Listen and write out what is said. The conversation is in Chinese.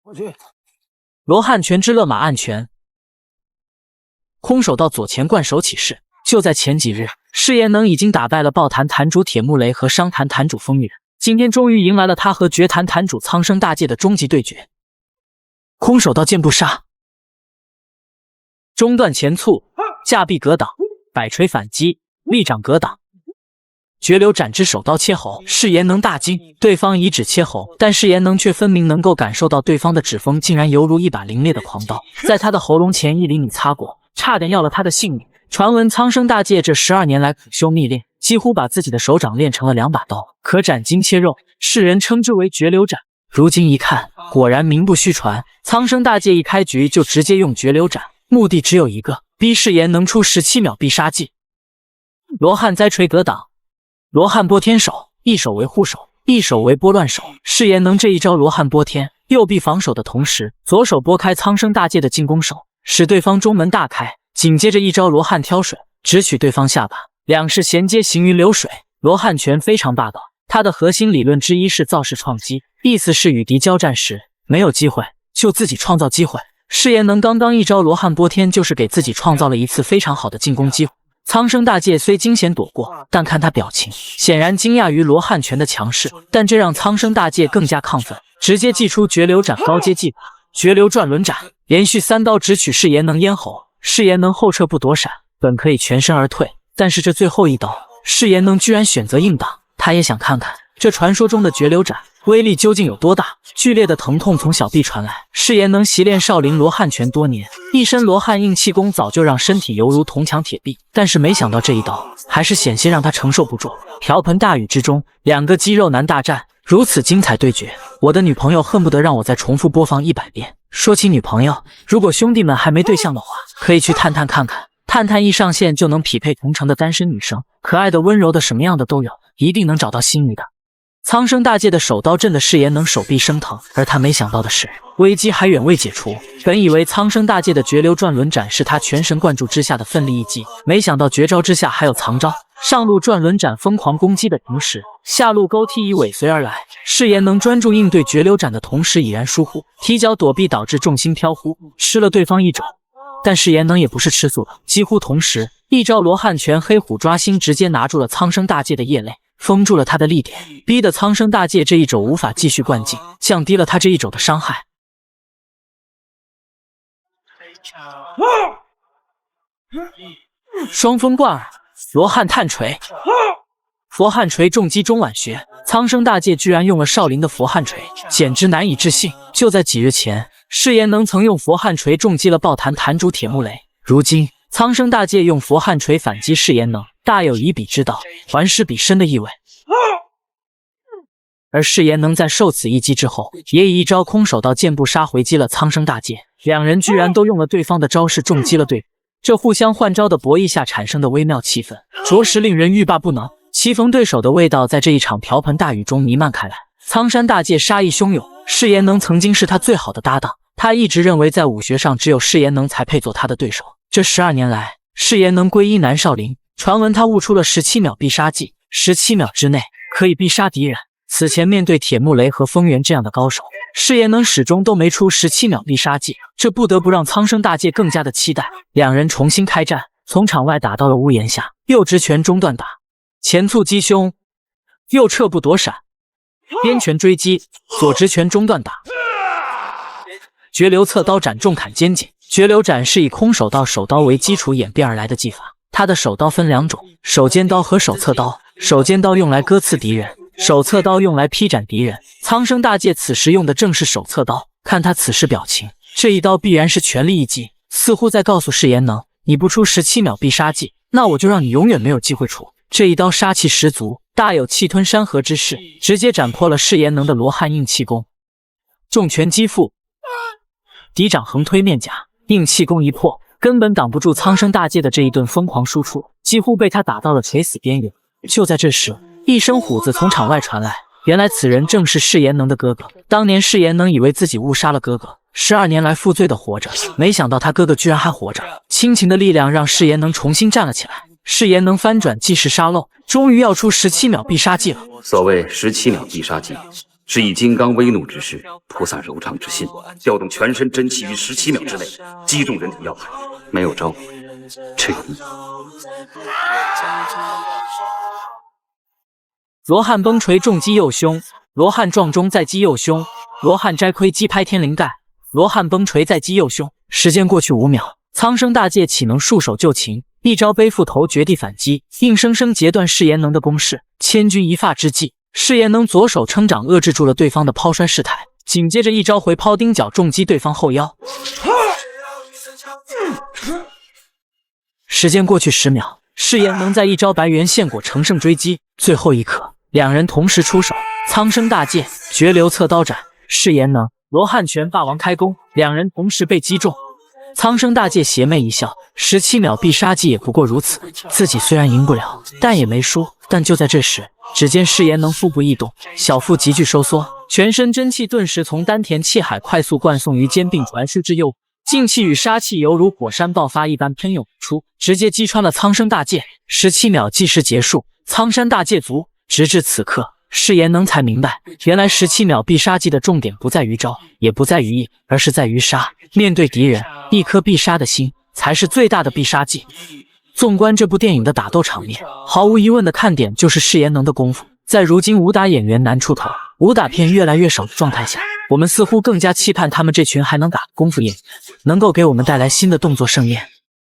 我去。罗汉拳之勒马暗拳，空手道左前贯手起势。就在前几日，释延能已经打败了抱坛坛主铁木雷和商坛坛主风云，今天终于迎来了他和绝坛坛主苍生大介的终极对决。空手道剑步杀，中段前簇，架臂格挡，摆锤反击，立掌格挡。绝流斩之手刀切喉，释延能大惊，对方以指切喉，但释延能却分明能够感受到对方的指锋竟然犹如一把凌冽的狂刀，在他的喉咙前1厘米擦过，差点要了他的性命。传闻苍生大介这12年来苦修密练，几乎把自己的手掌练成了2把刀，可斩筋切肉，世人称之为绝流斩。如今一看，果然名不虚传，苍生大介一开局就直接用绝流斩，目的只有一个，逼释延能出17秒必杀技。罗汉栽锤格挡，罗汉拨天手，一手为护手，一手为拨乱手。释延能这一招罗汉拨天，右臂防守的同时，左手拨开苍生大介的进攻手，使对方中门大开。紧接着一招罗汉挑水，直取对方下巴，两式衔接行云流水。罗汉拳非常霸道，它的核心理论之一是造势创机，意思是与敌交战时没有机会就自己创造机会。释延能刚刚一招罗汉拨天就是给自己创造了一次非常好的进攻机会。苍生大介虽惊险躲过，但看他表情，显然惊讶于罗汉拳的强势，但这让苍生大介更加亢奋，直接祭出绝流斩高阶技法绝流转轮斩，连续3刀直取释延能咽喉。释延能后撤不躲闪，本可以全身而退，但是这最后一刀，释延能居然选择硬挡。他也想看看这传说中的绝流斩威力究竟有多大。剧烈的疼痛从小臂传来，释延能习练少林罗汉拳多年，一身罗汉硬气功早就让身体犹如铜墙铁壁，但是没想到这一刀还是险些让他承受不住。瓢盆大雨之中，2个肌肉男大战，如此精彩对决，我的女朋友恨不得让我再重复播放100遍。说起女朋友，如果兄弟们还没对象的话，可以去探探看看，探探一上线就能匹配同城的单身女生，可爱的温柔的什么样的都有，一定能找到心仪的。苍生大介的手刀震得释延能手臂生疼，而他没想到的是，危机还远未解除。本以为苍生大介的绝流转轮斩是他全神贯注之下的奋力一击，没想到绝招之下还有藏招。上路转轮斩疯狂攻击的同时，下路勾踢已尾随而来。释延能专注应对绝流斩的同时已然疏忽，踢脚躲避导致重心飘忽，吃了对方一肘。但释延能也不是吃素的，几乎同时一招罗汉拳黑虎抓心直接拿住了苍生大介的叶肋，封住了他的力点，逼得苍生大介这一肘无法继续灌进，降低了他这一肘的伤害。双风贯耳，罗汉探锤，佛汉锤重击中脘穴。苍生大介居然用了少林的佛汉锤，简直难以置信。就在几日前，释延能曾用佛汉锤重击了抱坛坛主铁木雷，如今苍生大介用佛汉锤反击释延能，大有以彼之道，还施彼身的意味。而释延能在受此一击之后，也以一招空手道剑步杀回击了苍生大介，两人居然都用了对方的招式重击了对方。这互相换招的博弈下产生的微妙气氛，着实令人欲罢不能。棋逢对手的味道在这一场瓢盆大雨中弥漫开来。苍山大介杀意汹涌，释延能曾经是他最好的搭档，他一直认为在武学上只有释延能才配做他的对手。这12年来，释延能皈依南少林，传闻他悟出了17秒必杀技，17秒之内可以必杀敌人。此前面对铁木雷和风源这样的高手，释延能始终都没出17秒必杀技，这不得不让苍生大介更加的期待。两人重新开战，从场外打到了屋檐下，右直拳中断打，前簇击胸，右撤步躲闪，边拳追击，左直拳中断打，绝流侧刀斩重砍肩颈。绝流斩是以空手道手刀为基础演变而来的技法，它的手刀分2种，手尖刀和手侧刀。手尖刀用来割刺敌人，手侧刀用来劈斩敌人。苍生大介此时用的正是手侧刀，看他此时表情，这一刀必然是全力一击，似乎在告诉释延能，你不出17秒必杀技，那我就让你永远没有机会出。这一刀杀气十足，大有气吞山河之势，直接斩破了释延能的罗汉硬气功。重拳击腹，敌掌横推面甲，硬气功一破，根本挡不住苍生大介的这一顿疯狂输出，几乎被他打到了垂死边缘。就在这时，一声虎子从场外传来，原来此人正是释延能的哥哥。当年释延能以为自己误杀了哥哥，12年来负罪的活着，没想到他哥哥居然还活着。亲情的力量让释延能重新站了起来，释延能翻转计时沙漏，终于要出17秒必杀技了。所谓17秒必杀技，是以金刚威怒之势，菩萨柔畅之心，调动全身真气于17秒之内，击中人体要害。没有招，只有一。罗汉崩锤重击右胸，罗汉撞钟再击右胸，罗汉摘盔击拍天灵盖，罗汉崩锤再击右胸。时间过去5秒，苍生大戒岂能束手就擒？一招背负头绝地反击，硬生生截断释炎能的攻势。千钧一发之际，释炎能左手撑掌遏制住了对方的抛摔势态，紧接着一招回抛钉脚重击对方后腰。时间过去10秒，释炎能在一招白猿献果乘胜追击。最后一刻，两人同时出手，苍生大戒绝流侧刀斩，释炎能罗汉拳霸王开弓，两人同时被击中。苍生大戒邪魅一笑，17秒必杀技也不过如此，自己虽然赢不了，但也没输。但就在这时，只见释炎能腹部异动，小腹急剧收缩，全身真气顿时从丹田气海快速灌送于肩，并传输至右部，劲气与杀气犹如火山爆发一般喷涌而出，直接击穿了苍生大戒。17秒计时结束，苍山大戒足。直至此刻，释炎能才明白，原来17秒必杀技的重点不在于招，也不在于意，而是在于杀。面对敌人，一颗必杀的心才是最大的必杀技。纵观这部电影的打斗场面，毫无疑问的看点就是释炎能的功夫。在如今武打演员难出头，武打片越来越少的状态下，我们似乎更加期盼他们这群还能打功夫演员能够给我们带来新的动作盛宴。